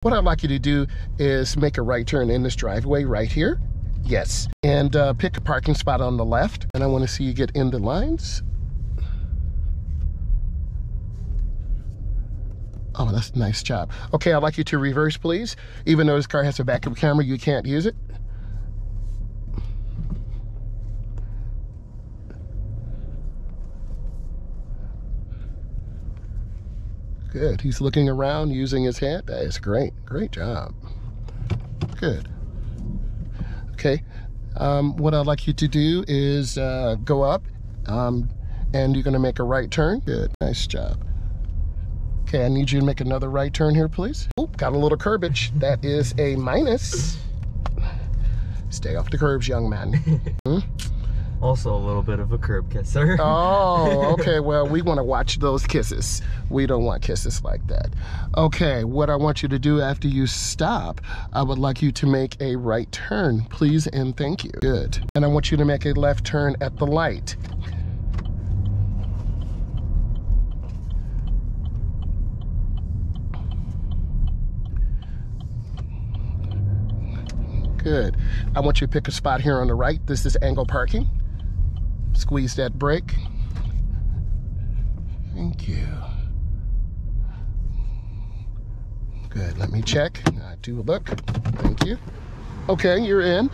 What I'd like you to do is make a right turn in this driveway right here. Yes. And pick a parking spot on the left. And I want to see you get in the lines. Oh, that's a nice job. Okay, I'd like you to reverse, please. Even though this car has a backup camera, you can't use it. Good. He's looking around using his hand. That is great. Great job. Good. Okay. What I'd like you to do is go up and you're going to make a right turn. Good. Nice job. Okay, I need you to make another right turn here, please. Oop, got a little curbage. That is a minus. Stay off the curbs, young man. Also a little bit of a curb kisser. Oh, okay. Well, we want to watch those kisses. We don't want kisses like that. Okay, what I want you to do after you stop, I would like you to make a right turn, please, and thank you. Good. And I want you to make a left turn at the light. Good. I want you to pick a spot here on the right. This is angle parking. Squeeze that brake. Thank you. Good. Let me check. Do a look. Thank you. Okay, you're in.